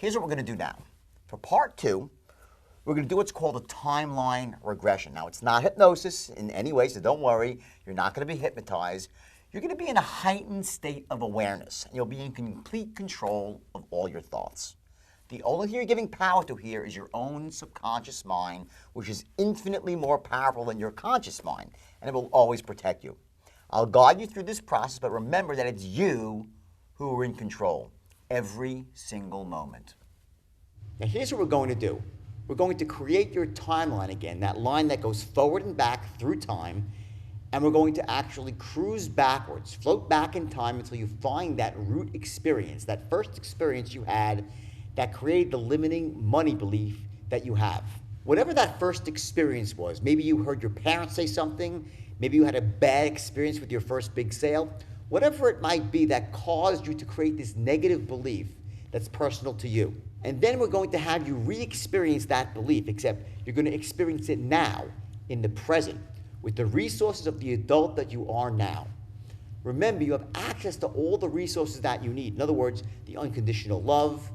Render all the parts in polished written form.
Here's what we're going to do now. For part 2, we're going to do what's called a timeline regression. Now, it's not hypnosis in any way, so don't worry. You're not going to be hypnotized. You're going to be in a heightened state of awareness, and you'll be in complete control of all your thoughts. The only thing you're giving power to here is your own subconscious mind, which is infinitely more powerful than your conscious mind, and it will always protect you. I'll guide you through this process, but remember that it's you who are in control every single moment. Now, here's what we're going to do. We're going to create your timeline again, that line that goes forward and back through time, and we're going to actually cruise backwards, float back in time until you find that root experience, that first experience you had that created the limiting money belief that you have. Whatever that first experience was, maybe you heard your parents say something, maybe you had a bad experience with your first big sale, whatever it might be that caused you to create this negative belief that's personal to you. And then we're going to have you re-experience that belief, except you're going to experience it now, in the present, with the resources of the adult that you are now. Remember, you have access to all the resources that you need. In other words, the unconditional love,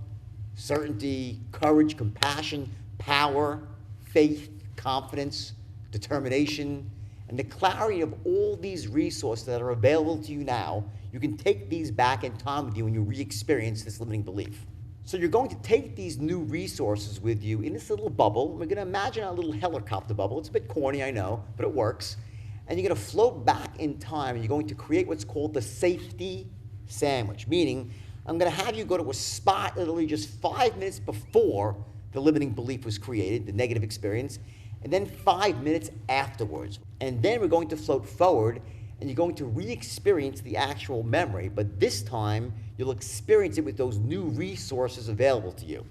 certainty, courage, compassion, power, faith, confidence, determination, and the clarity of all these resources that are available to you now. You can take these back in time with you when you re-experience this limiting belief. So you're going to take these new resources with you in this little bubble. We're going to imagine a little helicopter bubble. It's a bit corny, I know, but it works. And you're going to float back in time, and you're going to create what's called the safety sandwich, meaning I'm going to have you go to a spot literally just 5 minutes before the limiting belief was created, the negative experience, and then 5 minutes afterwards. And then we're going to float forward, and you're going to re-experience the actual memory, but this time you'll experience it with those new resources available to you.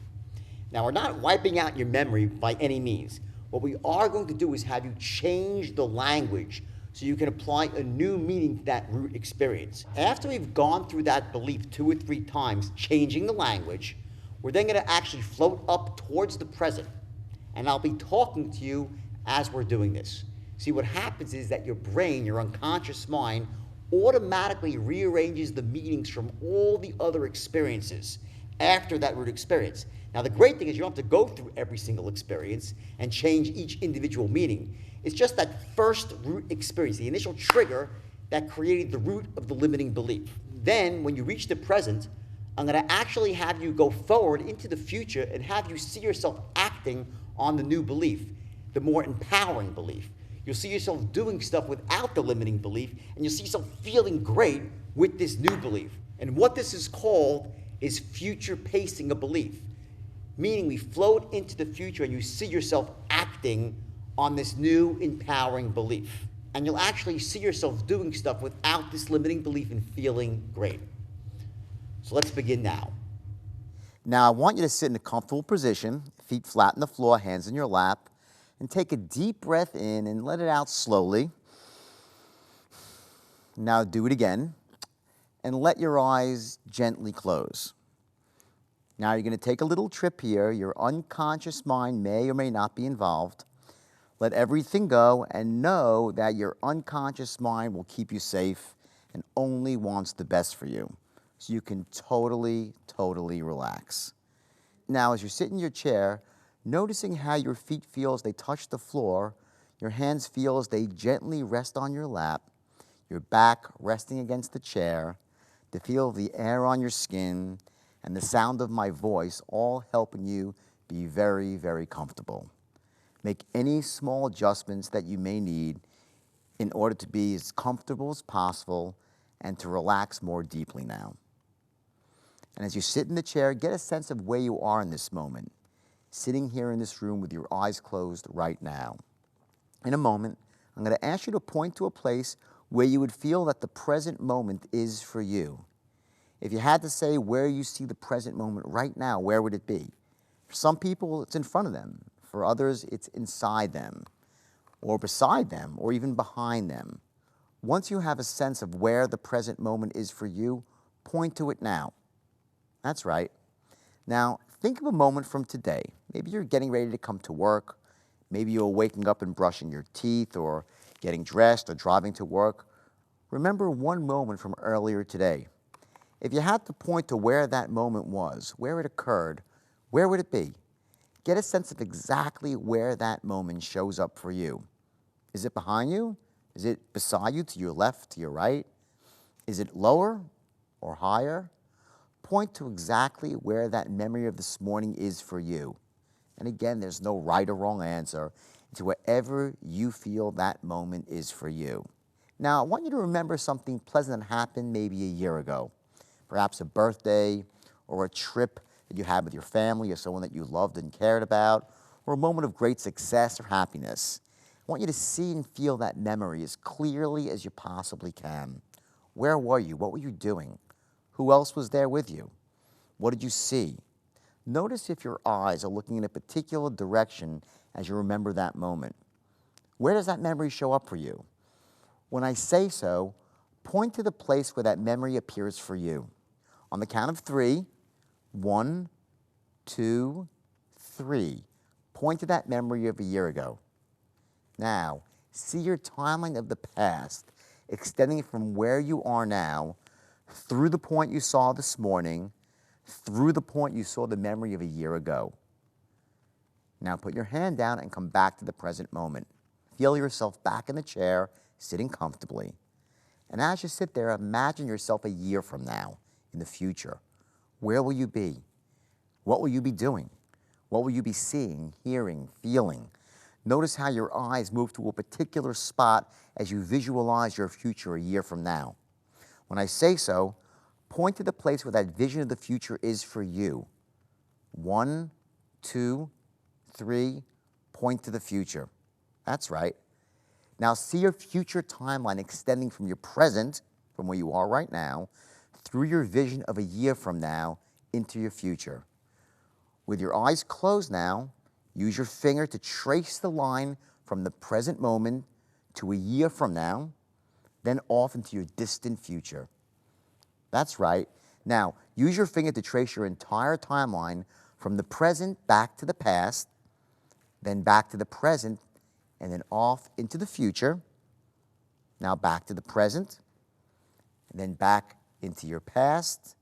Now, we're not wiping out your memory by any means. What we are going to do is have you change the language so you can apply a new meaning to that root experience. After we've gone through that belief 2 or 3 times, changing the language, we're then going to actually float up towards the present. And I'll be talking to you as we're doing this. See, what happens is that your brain, your unconscious mind, automatically rearranges the meanings from all the other experiences after that root experience. Now, the great thing is you don't have to go through every single experience and change each individual meaning. It's just that first root experience, the initial trigger that created the root of the limiting belief. Then, when you reach the present, I'm going to actually have you go forward into the future and have you see yourself acting on the new belief, the more empowering belief. You'll see yourself doing stuff without the limiting belief, and you'll see yourself feeling great with this new belief. And what this is called is future pacing a belief, meaning we float into the future and you see yourself acting on this new empowering belief. And you'll actually see yourself doing stuff without this limiting belief and feeling great. So let's begin now. Now, I want you to sit in a comfortable position, feet flat on the floor, hands in your lap, and take a deep breath in and let it out slowly. Now do it again, and let your eyes gently close. Now you're going to take a little trip here. Your unconscious mind may or may not be involved. Let everything go and know that your unconscious mind will keep you safe and only wants the best for you. So you can totally relax. Now, as you sit in your chair, noticing how your feet feel as they touch the floor, your hands feel as they gently rest on your lap, your back resting against the chair, the feel of the air on your skin, and the sound of my voice all helping you be very comfortable. Make any small adjustments that you may need in order to be as comfortable as possible and to relax more deeply now. And as you sit in the chair, get a sense of where you are in this moment, sitting here in this room with your eyes closed right now. In a moment, I'm going to ask you to point to a place where you would feel that the present moment is for you. If you had to say where you see the present moment right now, where would it be? For some people, it's in front of them. For others, it's inside them, or beside them, or even behind them. Once you have a sense of where the present moment is for you, point to it now. That's right. Now, think of a moment from today. Maybe you're getting ready to come to work. Maybe you're waking up and brushing your teeth, or getting dressed, or driving to work. Remember one moment from earlier today. If you had to point to where that moment was, where it occurred, where would it be? Get a sense of exactly where that moment shows up for you. Is it behind you? Is it beside you, to your left, to your right? Is it lower or higher? Point to exactly where that memory of this morning is for you. And again, there's no right or wrong answer. It's wherever you feel that moment is for you. Now, I want you to remember something pleasant that happened maybe a year ago. Perhaps a birthday or a trip that you had with your family or someone that you loved and cared about, or a moment of great success or happiness. I want you to see and feel that memory as clearly as you possibly can. Where were you? What were you doing? Who else was there with you? What did you see? Notice if your eyes are looking in a particular direction as you remember that moment. Where does that memory show up for you? When I say so, point to the place where that memory appears for you. On the count of 3, 1, 2, 3. Point to that memory of a year ago. Now, see your timeline of the past extending from where you are now through the point you saw this morning, through the point you saw the memory of a year ago. Now put your hand down and come back to the present moment. Feel yourself back in the chair, sitting comfortably. And as you sit there, imagine yourself a year from now, in the future. Where will you be? What will you be doing? What will you be seeing, hearing, feeling? Notice how your eyes move to a particular spot as you visualize your future a year from now. When I say so, point to the place where that vision of the future is for you. 1, 2, 3, point to the future. That's right. Now see your future timeline extending from your present, from where you are right now, through your vision of a year from now into your future. With your eyes closed now, use your finger to trace the line from the present moment to a year from now, then off into your distant future. That's right. Now, use your finger to trace your entire timeline from the present back to the past, then back to the present, and then off into the future. Now back to the present, and then back into your past,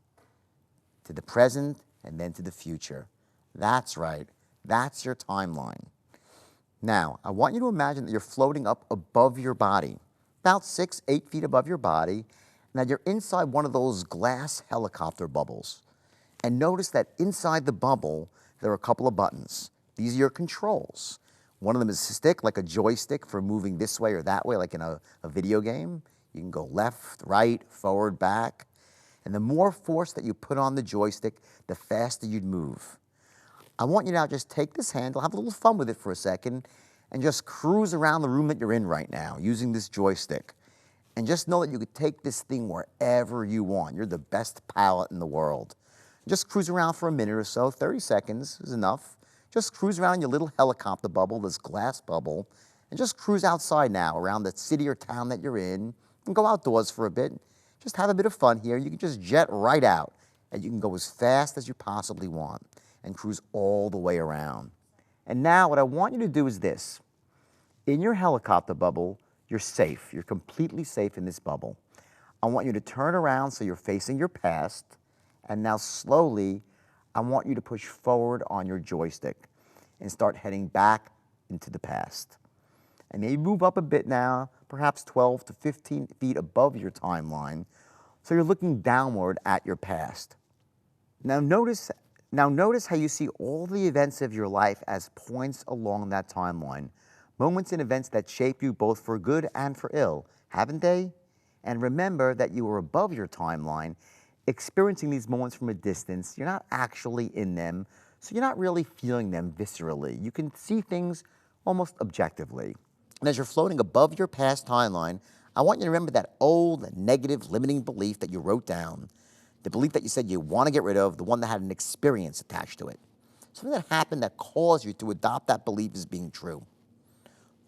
to the present, and then to the future. That's right. That's your timeline. Now, I want you to imagine that you're floating up above your body, about 6, 8 feet above your body, and that you're inside one of those glass helicopter bubbles. And notice that inside the bubble, there are a couple of buttons. These are your controls. One of them is a stick, like a joystick for moving this way or that way, like in a video game. You can go left, right, forward, back. And the more force that you put on the joystick, the faster you'd move. I want you to now just take this handle, have a little fun with it for a second, and just cruise around the room that you're in right now using this joystick. And just know that you could take this thing wherever you want. You're the best pilot in the world. Just cruise around for a minute or so, 30 seconds is enough. Just cruise around your little helicopter bubble, this glass bubble, and just cruise outside now around the city or town that you're in, and go outdoors for a bit. Just have a bit of fun here. You can just jet right out, and you can go as fast as you possibly want and cruise all the way around. And now what I want you to do is this. In your helicopter bubble, you're safe. You're completely safe in this bubble. I want you to turn around so you're facing your past, and now slowly, I want you to push forward on your joystick and start heading back into the past. And maybe move up a bit now, perhaps 12 to 15 feet above your timeline, so you're looking downward at your past. Now notice how you see all the events of your life as points along that timeline, moments and events that shape you both for good and for ill, haven't they? And remember that you are above your timeline, experiencing these moments from a distance. You're not actually in them, so you're not really feeling them viscerally. You can see things almost objectively. And as you're floating above your past timeline, I want you to remember that old negative limiting belief that you wrote down, the belief that you said you want to get rid of, the one that had an experience attached to it. Something that happened that caused you to adopt that belief as being true.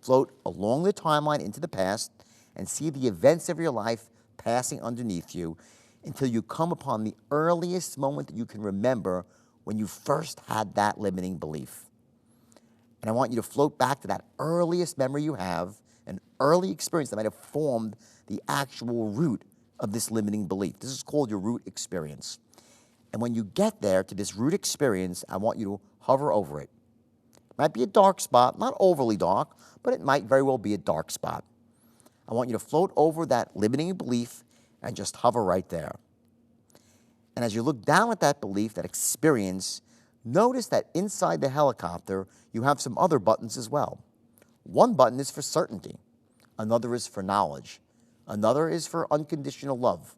Float along the timeline into the past and see the events of your life passing underneath you until you come upon the earliest moment that you can remember when you first had that limiting belief. And I want you to float back to that earliest memory you have, an early experience that might have formed the actual root of this limiting belief. This is called your root experience. And when you get there to this root experience, I want you to hover over it. It might be a dark spot, not overly dark, but it might very well be a dark spot. I want you to float over that limiting belief and just hover right there. And as you look down at that belief, that experience, notice that inside the helicopter, you have some other buttons as well. One button is for certainty. Another is for knowledge. Another is for unconditional love.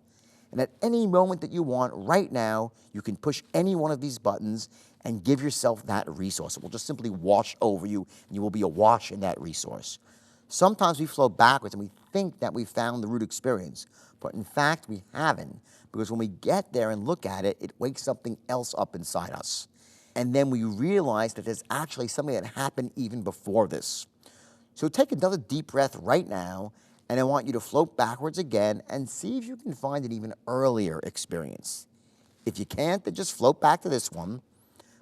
And at any moment that you want, right now, you can push any one of these buttons and give yourself that resource. It will just simply wash over you, and you will be awash in that resource. Sometimes we flow backwards and we think that we found the root experience, but in fact, we haven't, because when we get there and look at it, it wakes something else up inside us. And then we realize that there's actually something that happened even before this. So take another deep breath right now, and I want you to float backwards again and see if you can find an even earlier experience. If you can't, then just float back to this one.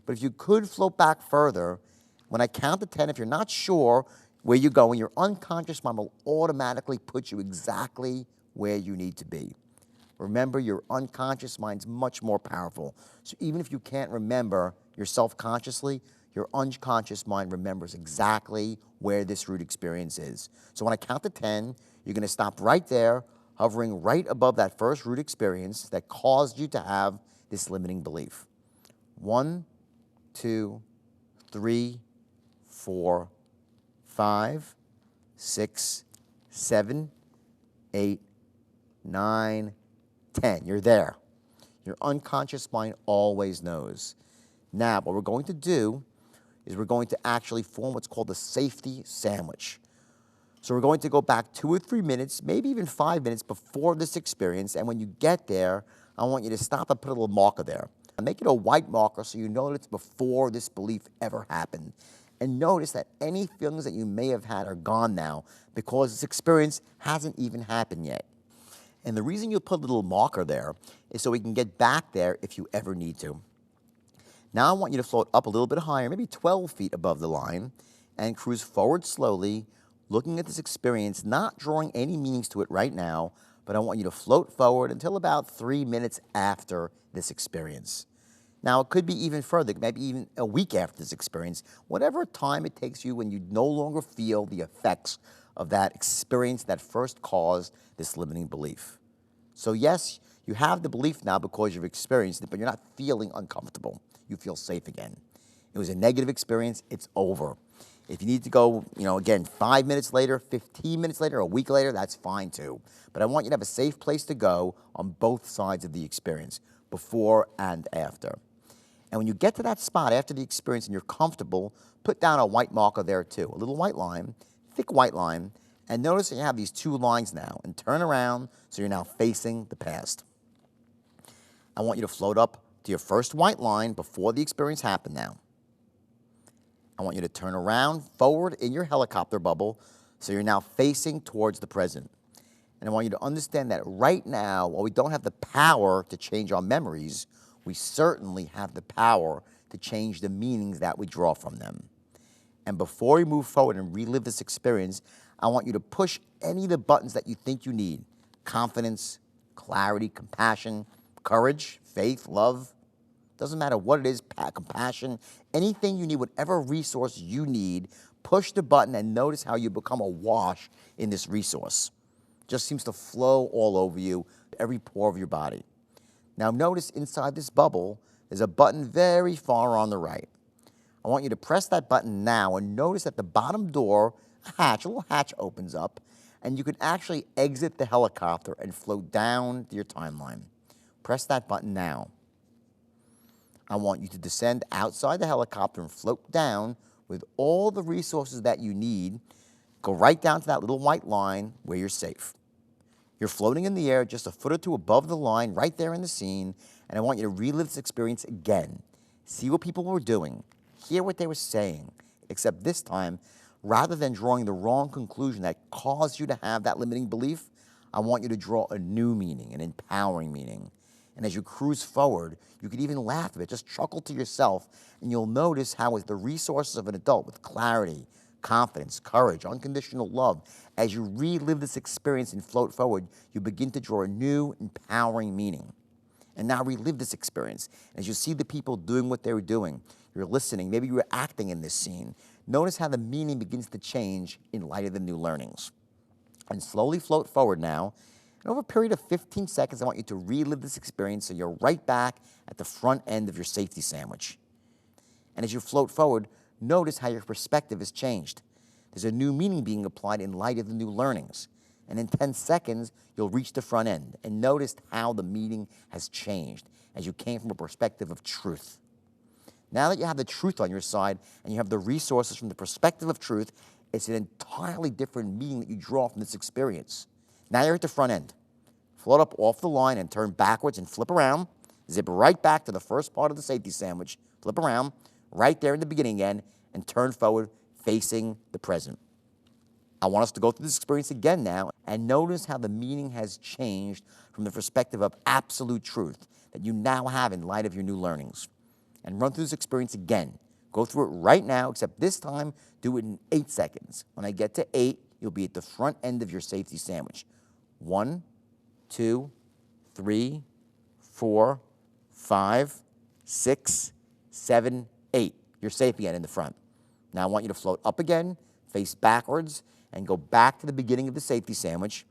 But if you could float back further, when I count to 10, if you're not sure where you're going, your unconscious mind will automatically put you exactly where you need to be. Remember, your unconscious mind's much more powerful. So even if you can't remember yourself consciously, your unconscious mind remembers exactly where this root experience is. So when I count to 10, you're going to stop right there, hovering right above that first root experience that caused you to have this limiting belief. 1, 2, 3, 4, 5, 6, 7, 8, 9, 10. You're there. Your unconscious mind always knows. Now, what we're going to do is we're going to actually form what's called a safety sandwich. So we're going to go back 2 or 3 minutes, maybe even 5 minutes before this experience, and when you get there, I want you to stop and put a little marker there. And make it a white marker so you know that it's before this belief ever happened. And notice that any feelings that you may have had are gone now because this experience hasn't even happened yet. And the reason you put a little marker there is so we can get back there if you ever need to. Now I want you to float up a little bit higher, maybe 12 feet above the line, and cruise forward slowly, looking at this experience, not drawing any meanings to it right now, but I want you to float forward until about 3 minutes after this experience. Now, it could be even further, maybe even a week after this experience, whatever time it takes you when you no longer feel the effects of that experience that first caused this limiting belief. So yes, you have the belief now because you've experienced it, but you're not feeling uncomfortable. You feel safe again. It was a negative experience, it's over. If you need to go, again, 5 minutes later, 15 minutes later, a week later, that's fine too. But I want you to have a safe place to go on both sides of the experience, before and after. And when you get to that spot after the experience and you're comfortable, put down a white marker there too, a little white line, thick white line, and notice that you have these 2 lines now, and turn around so you're now facing the past. I want you to float up to your first white line before the experience happened now. I want you to turn around forward in your helicopter bubble so you're now facing towards the present. And I want you to understand that right now, while we don't have the power to change our memories, we certainly have the power to change the meanings that we draw from them. And before we move forward and relive this experience, I want you to push any of the buttons that you think you need. Confidence, clarity, compassion, courage, faith, love. Doesn't matter what it is, compassion, anything you need, whatever resource you need, push the button and notice how you become awash in this resource. Just seems to flow all over you, every pore of your body. Now notice inside this bubble, there's a button very far on the right. I want you to press that button now and notice at the bottom door, a little hatch opens up, and you can actually exit the helicopter and float down to your timeline. Press that button now. I want you to descend outside the helicopter and float down with all the resources that you need. Go right down to that little white line where you're safe. You're floating in the air just a foot or 2 above the line, right there in the scene, and I want you to relive this experience again. See what people were doing, hear what they were saying, except this time, rather than drawing the wrong conclusion that caused you to have that limiting belief, I want you to draw a new meaning, an empowering meaning. And as you cruise forward, you could even laugh a bit, just chuckle to yourself, and you'll notice how with the resources of an adult, with clarity, confidence, courage, unconditional love, as you relive this experience and float forward, you begin to draw a new, empowering meaning. And now relive this experience. As you see the people doing what they were doing, you're listening, maybe you were acting in this scene. Notice how the meaning begins to change in light of the new learnings. And slowly float forward now. And over a period of 15 seconds, I want you to relive this experience so you're right back at the front end of your safety sandwich. And as you float forward, notice how your perspective has changed. There's a new meaning being applied in light of the new learnings. And in 10 seconds, you'll reach the front end. And notice how the meaning has changed as you came from a perspective of truth. Now that you have the truth on your side and you have the resources from the perspective of truth, it's an entirely different meaning that you draw from this experience. Now you're at the front end. Float up off the line and turn backwards and flip around. Zip right back to the first part of the safety sandwich. Flip around, right there in the beginning again, and turn forward facing the present. I want us to go through this experience again now and notice how the meaning has changed from the perspective of absolute truth that you now have in light of your new learnings. And run through this experience again. Go through it right now, except this time, do it in 8 seconds. When I get to 8, you'll be at the front end of your safety sandwich. 1, 2, 3, 4, 5, 6, 7, 8. You're safe again in the front. Now I want you to float up again, face backwards, and go back to the beginning of the safety sandwich.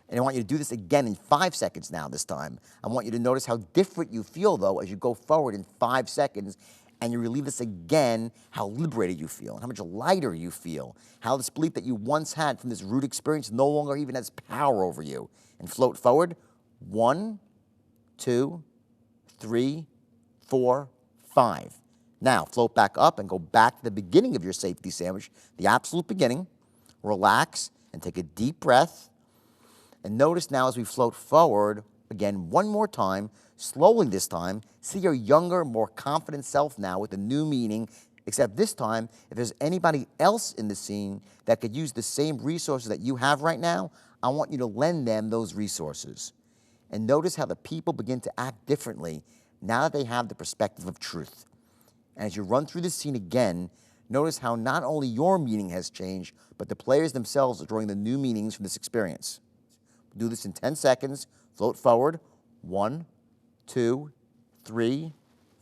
And I want you to do this again in 5 seconds now this time. I want you to notice how different you feel, though, as you go forward in 5 seconds, and you relieve this again, how liberated you feel, and how much lighter you feel, how this belief that you once had from this root experience no longer even has power over you. And float forward. 1, 2, 3, 4, 5. Now, float back up and go back to the beginning of your safety sandwich, the absolute beginning. Relax and take a deep breath. And notice now as we float forward, again, one more time, slowly this time, see your younger, more confident self now with a new meaning, except this time, if there's anybody else in the scene that could use the same resources that you have right now, I want you to lend them those resources. And notice how the people begin to act differently now that they have the perspective of truth. And as you run through this scene again, notice how not only your meaning has changed, but the players themselves are drawing the new meanings from this experience. Do this in 10 seconds. Float forward. 1, 2, 3,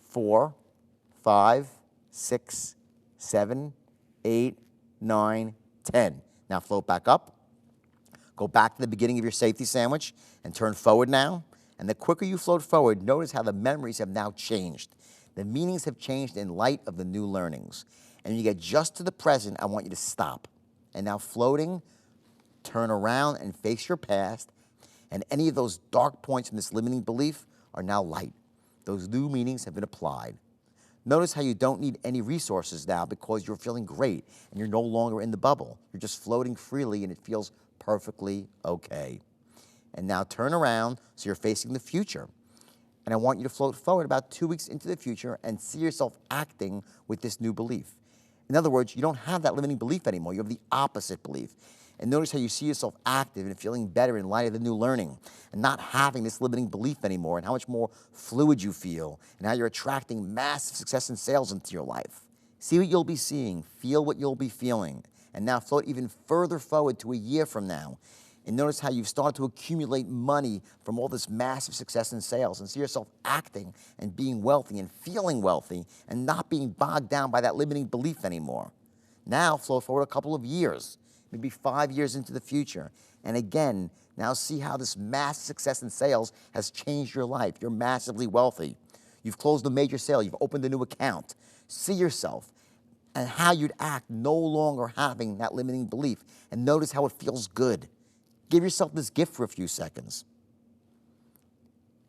4, 5, 6, 7, 8, 9, 10. Now float back up. Go back to the beginning of your safety sandwich and turn forward now. And the quicker you float forward, notice how the memories have now changed. The meanings have changed in light of the new learnings. And when you get just to the present, I want you to stop. And now floating, turn around and face your past. And any of those dark points in this limiting belief are now light. Those new meanings have been applied. Notice how you don't need any resources now because you're feeling great and you're no longer in the bubble. You're just floating freely and it feels perfectly okay. And now turn around so you're facing the future. And I want you to float forward about 2 weeks into the future and see yourself acting with this new belief. In other words, you don't have that limiting belief anymore. You have the opposite belief. And notice how you see yourself active and feeling better in light of the new learning and not having this limiting belief anymore, and how much more fluid you feel and how you're attracting massive success in sales into your life. See what you'll be seeing, feel what you'll be feeling, and now float even further forward to a year from now. And notice how you've started to accumulate money from all this massive success in sales, and see yourself acting and being wealthy and feeling wealthy and not being bogged down by that limiting belief anymore. Now float forward a couple of years, maybe 5 years into the future. And again, now see how this massive success in sales has changed your life. You're massively wealthy. You've closed a major sale. You've opened a new account. See yourself and how you'd act no longer having that limiting belief. And notice how it feels good. Give yourself this gift for a few seconds.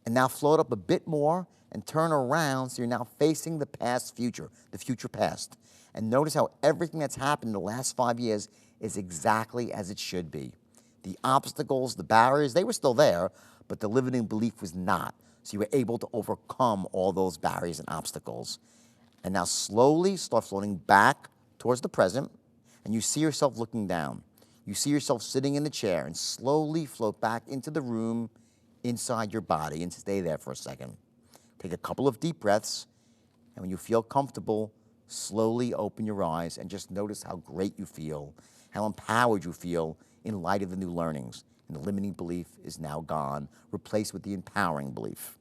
And now float up a bit more and turn around so you're now facing the past future, the future past. And notice how everything that's happened in the last 5 years is exactly as it should be. The obstacles, the barriers, they were still there, but the limiting belief was not. So you were able to overcome all those barriers and obstacles. And now slowly start floating back towards the present, and you see yourself looking down. You see yourself sitting in the chair, and slowly float back into the room inside your body and stay there for a second. Take a couple of deep breaths, and when you feel comfortable, slowly open your eyes and just notice how great you feel, how empowered you feel in light of the new learnings. And the limiting belief is now gone, replaced with the empowering belief.